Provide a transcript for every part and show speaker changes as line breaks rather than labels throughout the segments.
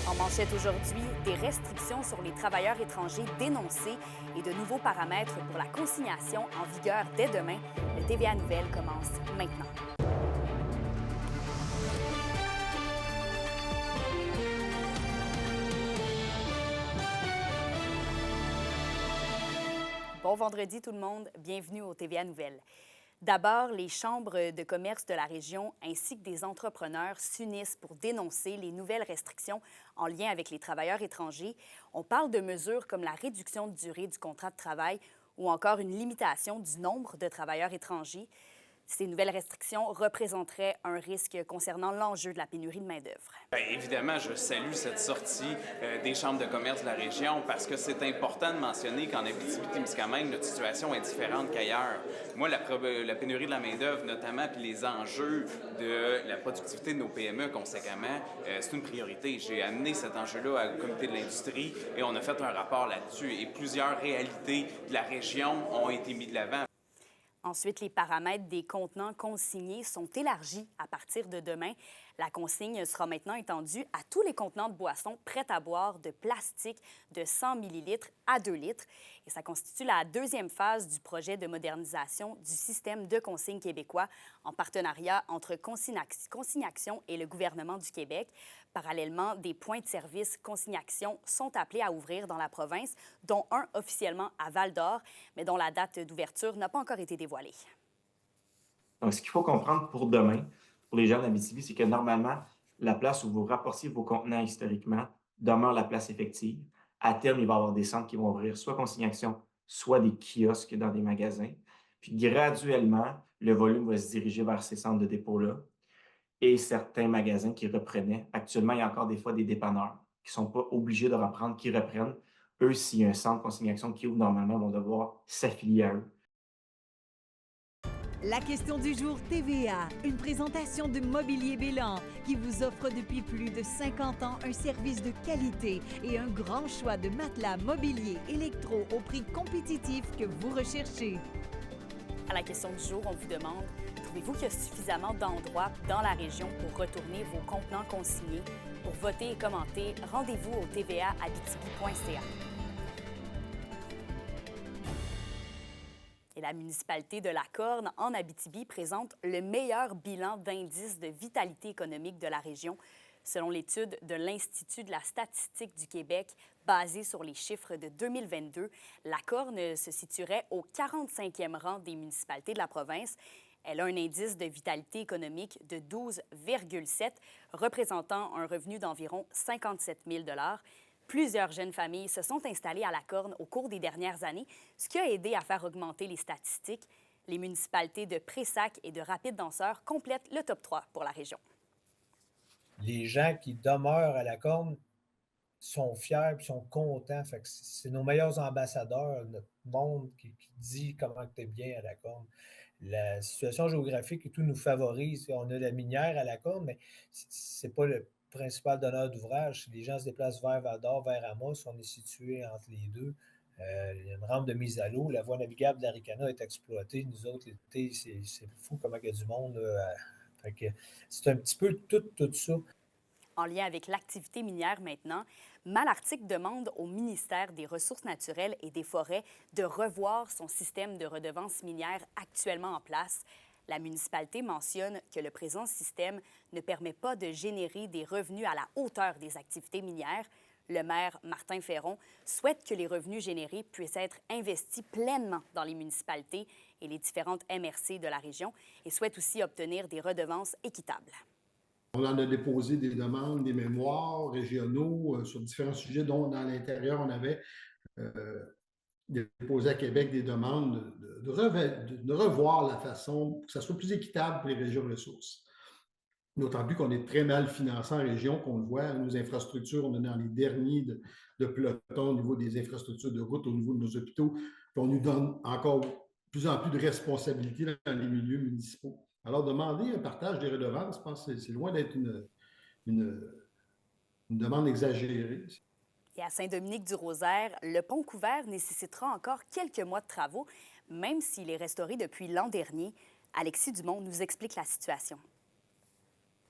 En manchette aujourd'hui, des restrictions sur les travailleurs étrangers dénoncées et de nouveaux paramètres pour la consignation en vigueur dès demain. Le TVA Nouvelles commence maintenant. Bon vendredi tout le monde, bienvenue au TVA Nouvelles. D'abord, les chambres de commerce de la région ainsi que des entrepreneurs s'unissent pour dénoncer les nouvelles restrictions en lien avec les travailleurs étrangers. On parle de mesures comme la réduction de durée du contrat de travail ou encore une limitation du nombre de travailleurs étrangers. Ces nouvelles restrictions représenteraient un risque concernant l'enjeu de la pénurie de main-d'œuvre.
Bien, évidemment, je salue cette sortie des chambres de commerce de la région parce que c'est important de mentionner qu'en Abitibi-Témiscamingue, notre situation est différente qu'ailleurs. Moi, la pénurie de la main-d'œuvre, notamment, puis les enjeux de la productivité de nos PME, conséquemment, c'est une priorité. J'ai amené cet enjeu-là au comité de l'industrie et on a fait un rapport là-dessus. Et plusieurs réalités de la région ont été mises de l'avant.
Ensuite, les paramètres des contenants consignés sont élargis à partir de demain. La consigne sera maintenant étendue à tous les contenants de boissons prêts à boire de plastique de 100 ml à 2 litres. Et ça constitue la deuxième phase du projet de modernisation du système de consigne québécois en partenariat entre Consignation et le gouvernement du Québec. Parallèlement, des points de service Consignation sont appelés à ouvrir dans la province, dont un officiellement à Val-d'Or, mais dont la date d'ouverture n'a pas encore été dévoilée.
Donc, ce qu'il faut comprendre pour demain, pour les gens d'Abitibi, c'est que normalement, la place où vous rapportiez vos contenants historiquement demeure la place effective. À terme, il va y avoir des centres qui vont ouvrir soit consignation, soit des kiosques dans des magasins. Puis graduellement, le volume va se diriger vers ces centres de dépôt-là et certains magasins qui reprenaient. Actuellement, il y a encore des fois des dépanneurs qui ne sont pas obligés de reprendre, qui reprennent. Eux, s'il y a un centre de consignation qui ouvre normalement, vont devoir s'affilier à eux.
La question du jour TVA, une présentation de Mobilier Bélan qui vous offre depuis plus de 50 ans un service de qualité et un grand choix de matelas mobilier électro au prix compétitif que vous recherchez.
À la question du jour, on vous demande, trouvez-vous qu'il y a suffisamment d'endroits dans la région pour retourner vos contenants consignés? Pour voter et commenter, rendez-vous au tvaabitibi.ca. Et la municipalité de La Corne, en Abitibi, présente le meilleur bilan d'indice de vitalité économique de la région, selon l'étude de l'Institut de la statistique du Québec, basée sur les chiffres de 2022. La Corne se situerait au 45e rang des municipalités de la province. Elle a un indice de vitalité économique de 12,7, représentant un revenu d'environ 57 000 $. Plusieurs jeunes familles se sont installées à La Corne au cours des dernières années, ce qui a aidé à faire augmenter les statistiques. Les municipalités de Pressac et de Rapide-Danseur complètent le top 3 pour la région.
Les gens qui demeurent à La Corne sont fiers et sont contents. Fait que c'est nos meilleurs ambassadeurs, notre monde qui dit comment tu es bien à La Corne. La situation géographique et tout nous favorise. On a la minière à La Corne, mais c'est pas le principal donneur d'ouvrage. Les gens se déplacent vers Val-d'Or, vers Amos. On est situé entre les deux. Il y a une rampe de mise à l'eau. La voie navigable de l'Aricana est exploitée. Nous autres, l'été, c'est fou comment il y a du monde. Là. Fait que c'est un petit peu tout ça.
En lien avec l'activité minière maintenant, Malartic demande au ministère des Ressources naturelles et des Forêts de revoir son système de redevance minière actuellement en place. La municipalité mentionne que le présent système ne permet pas de générer des revenus à la hauteur des activités minières. Le maire Martin Ferron souhaite que les revenus générés puissent être investis pleinement dans les municipalités et les différentes MRC de la région et souhaite aussi obtenir des redevances équitables.
On en a déposé des demandes, des mémoires régionaux sur différents sujets, dont dans l'intérieur, on avait déposé à Québec des demandes de revoir la façon pour que ça soit plus équitable pour les régions ressources. D'autant plus qu'on est très mal financé en région, qu'on le voit, nos infrastructures, on est dans les derniers de peloton au niveau des infrastructures de route, au niveau de nos hôpitaux, puis on nous donne encore de plus en plus de responsabilités dans les milieux municipaux. Alors, demander un partage des redevances, je pense que c'est loin d'être une demande exagérée.
Et à Saint-Dominique-du-Rosaire, le pont couvert nécessitera encore quelques mois de travaux, même s'il est restauré depuis l'an dernier. Alexis Dumont nous explique la situation.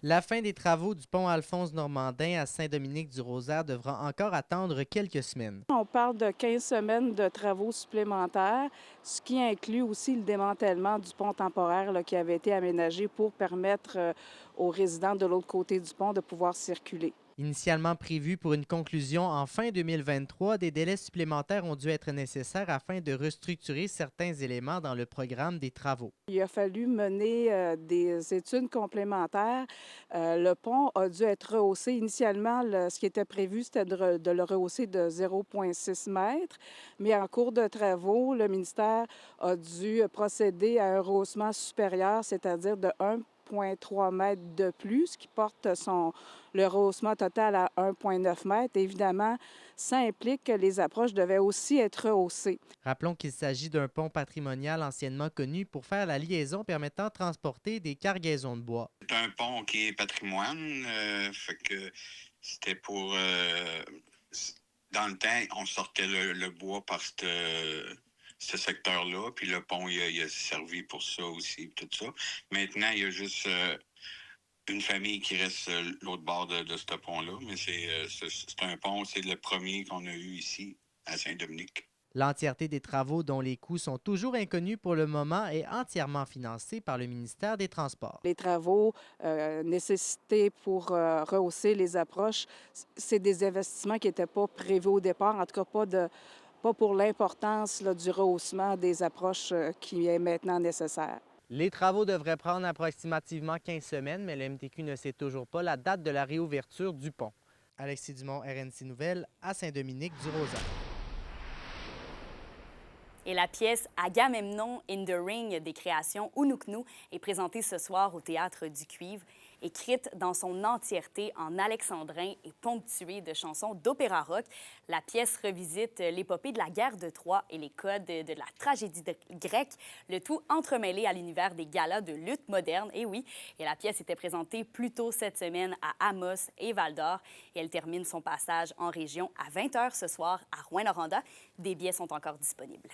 La fin des travaux du pont Alphonse-Normandin à Saint-Dominique-du-Rosaire devra encore attendre quelques semaines.
On parle de 15 semaines de travaux supplémentaires, ce qui inclut aussi le démantèlement du pont temporaire là, qui avait été aménagé pour permettre aux résidents de l'autre côté du pont de pouvoir circuler.
Initialement prévu pour une conclusion en fin 2023, des délais supplémentaires ont dû être nécessaires afin de restructurer certains éléments dans le programme des travaux.
Il a fallu mener des études complémentaires. Le pont a dû être rehaussé. Initialement, ce qui était prévu, c'était de le rehausser de 0,6 mètres. Mais en cours de travaux, le ministère a dû procéder à un rehaussement supérieur, c'est-à-dire de 1,3 mètres de plus, ce qui porte le rehaussement total à 1,9 mètres. Évidemment, ça implique que les approches devaient aussi être rehaussées.
Rappelons qu'il s'agit d'un pont patrimonial anciennement connu pour faire la liaison permettant de transporter des cargaisons de bois.
C'est un pont qui est patrimoine, fait que c'était pour... dans le temps, on sortait le bois par ce secteur-là, puis le pont, il a servi pour ça aussi, tout ça. Maintenant, il y a juste une famille qui reste l'autre bord de ce pont-là, mais c'est un pont, c'est le premier qu'on a eu ici, à Saint-Dominique.
L'entièreté des travaux, dont les coûts sont toujours inconnus pour le moment, est entièrement financée par le ministère des Transports.
Les travaux nécessités pour rehausser les approches, c'est des investissements qui n'étaient pas prévus au départ, en tout cas pas pour l'importance du rehaussement des approches qui est maintenant nécessaire.
Les travaux devraient prendre approximativement 15 semaines, mais le MTQ ne sait toujours pas la date de la réouverture du pont. Alexis Dumont, RNC Nouvelles, à Saint-Dominique-du-Rosaire.
Et la pièce Agamemnon in the Ring des créations Unuknu est présentée ce soir au Théâtre du Cuivre. Écrite dans son entièreté en alexandrin et ponctuée de chansons d'opéra rock, la pièce revisite l'épopée de la guerre de Troie et les codes de la tragédie grecque, le tout entremêlé à l'univers des galas de lutte moderne. Et oui, et la pièce était présentée plus tôt cette semaine à Amos et Val-d'Or. Et elle termine son passage en région à 20h ce soir à Rouyn-Noranda. Des billets sont encore disponibles.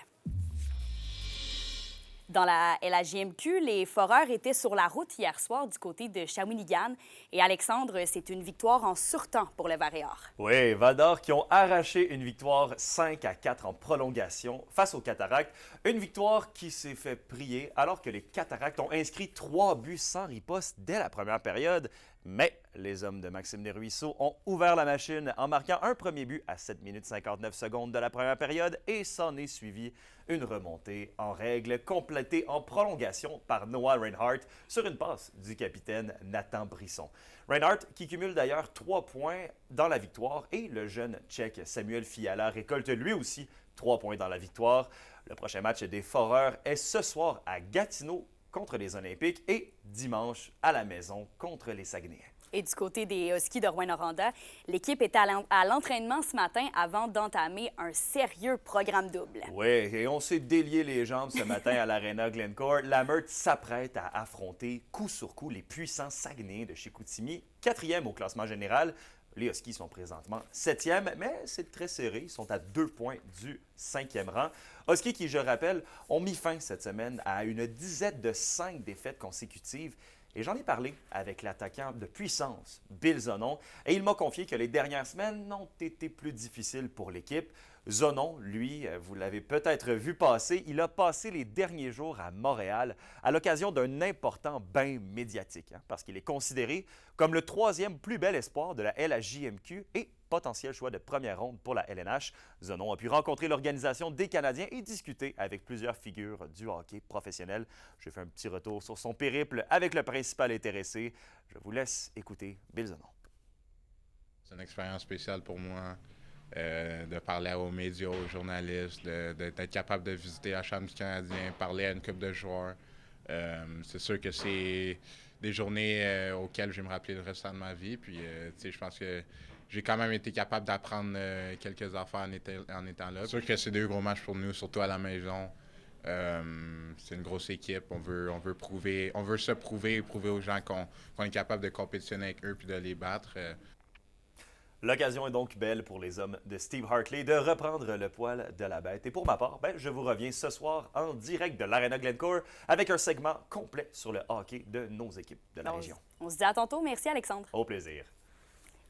Dans la LHJMQ, les foreurs étaient sur la route hier soir du côté de Shawinigan. Et Alexandre, c'est une victoire en surtemps pour le Varéor.
Oui, Val-d'Or qui ont arraché une victoire 5-4 en prolongation face aux Cataractes. Une victoire qui s'est fait prier alors que les Cataractes ont inscrit 3 buts sans riposte dès la première période. Mais les hommes de Maxime Desruisseaux ont ouvert la machine en marquant un premier but à 7 minutes 59 secondes de la première période et s'en est suivi une remontée en règle complétée en prolongation par Noah Reinhardt sur une passe du capitaine Nathan Brisson. Reinhardt qui cumule d'ailleurs 3 points dans la victoire et le jeune Tchèque Samuel Fiala récolte lui aussi 3 points dans la victoire. Le prochain match des Foreurs est ce soir à Gatineau contre les Olympiques et dimanche à la maison contre les Saguenayens.
Et du côté des Huskies de Rouyn-Noranda, l'équipe était à l'entraînement ce matin avant d'entamer un sérieux programme double.
Oui, et on s'est délié les jambes ce matin à l'Arena Glencore. La Meurthe s'apprête à affronter coup sur coup les puissants Saguenayens de Chicoutimi, 4e au classement général. Les Huskies sont présentement 7e, mais c'est très serré. Ils sont à 2 points du 5e rang. Huskies qui, je rappelle, ont mis fin cette semaine à une dizaine de 5 défaites consécutives. Et j'en ai parlé avec l'attaquant de puissance, Bill Zonon, et il m'a confié que les dernières semaines ont été plus difficiles pour l'équipe. Zonon, lui, vous l'avez peut-être vu passer, il a passé les derniers jours à Montréal à l'occasion d'un important bain médiatique, parce qu'il est considéré comme le 3e plus bel espoir de la LHJMQ et potentiel choix de première ronde pour la LNH. Zonon a pu rencontrer l'organisation des Canadiens et discuter avec plusieurs figures du hockey professionnel. J'ai fait un petit retour sur son périple avec le principal intéressé. Je vous laisse écouter Bill Zonon.
C'est une expérience spéciale pour moi. De parler aux médias, aux journalistes, d'être capable de visiter la Chambre du Canadien, parler à une couple de joueurs. C'est sûr que c'est des journées auxquelles je vais me rappeler le restant de ma vie. Puis, je pense que j'ai quand même été capable d'apprendre quelques affaires en étant là. C'est sûr que c'est 2 gros matchs pour nous, surtout à la maison. C'est une grosse équipe. On veut se prouver et prouver aux gens qu'on est capable de compétitionner avec eux puis de les battre.
L'occasion est donc belle pour les hommes de Steve Hartley de reprendre le poil de la bête. Et pour ma part, je vous reviens ce soir en direct de l'Arena Glencore avec un segment complet sur le hockey de nos équipes de la région.
On se dit à tantôt. Merci, Alexandre.
Au plaisir.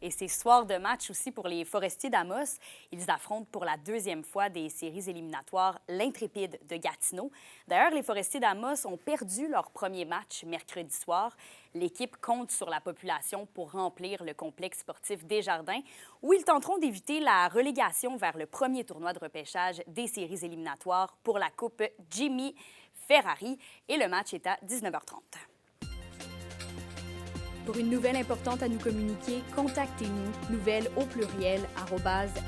Et c'est soir de match aussi pour les Forestiers d'Amos. Ils affrontent pour la deuxième fois des séries éliminatoires l'Intrépide de Gatineau. D'ailleurs, les Forestiers d'Amos ont perdu leur premier match mercredi soir. L'équipe compte sur la population pour remplir le complexe sportif Desjardins, où ils tenteront d'éviter la relégation vers le premier tournoi de repêchage des séries éliminatoires pour la Coupe Jimmy Ferrari. Et le match est à 19h30. Pour une nouvelle importante à nous communiquer, contactez-nous, nouvelles au pluriel,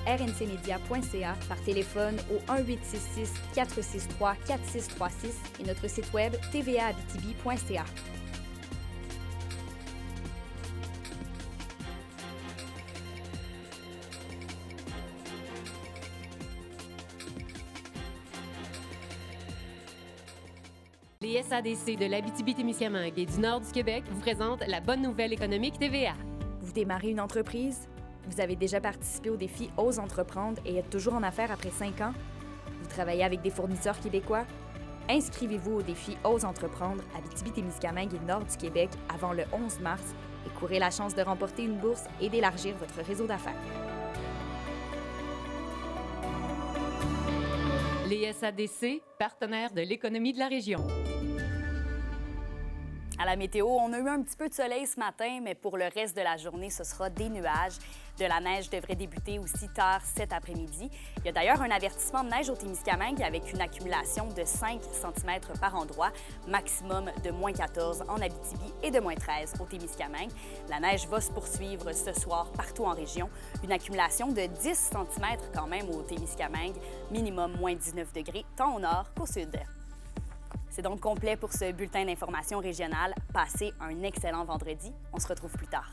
@rncmedia.ca, par téléphone au 1-866-463-4636 et notre site web tvaabitibi.ca.
Les SADC de l'Abitibi-Témiscamingue et du nord du Québec vous présentent la bonne nouvelle économique TVA.
Vous démarrez une entreprise? Vous avez déjà participé au défi Ose entreprendre et êtes toujours en affaires après 5 ans? Vous travaillez avec des fournisseurs québécois? Inscrivez-vous au défi Ose entreprendre Abitibi-Témiscamingue et nord du Québec avant le 11 mars et courez la chance de remporter une bourse et d'élargir votre réseau d'affaires.
Les SADC, partenaires de l'économie de la région.
À la météo, on a eu un petit peu de soleil ce matin, mais pour le reste de la journée, ce sera des nuages. De la neige devrait débuter aussi tard cet après-midi. Il y a d'ailleurs un avertissement de neige au Témiscamingue avec une accumulation de 5 cm par endroit, maximum de -14 en Abitibi et de -13 au Témiscamingue. La neige va se poursuivre ce soir partout en région. Une accumulation de 10 cm quand même au Témiscamingue, minimum -19 degrés tant au nord qu'au sud. C'est donc complet pour ce bulletin d'information régionale. Passez un excellent vendredi. On se retrouve plus tard.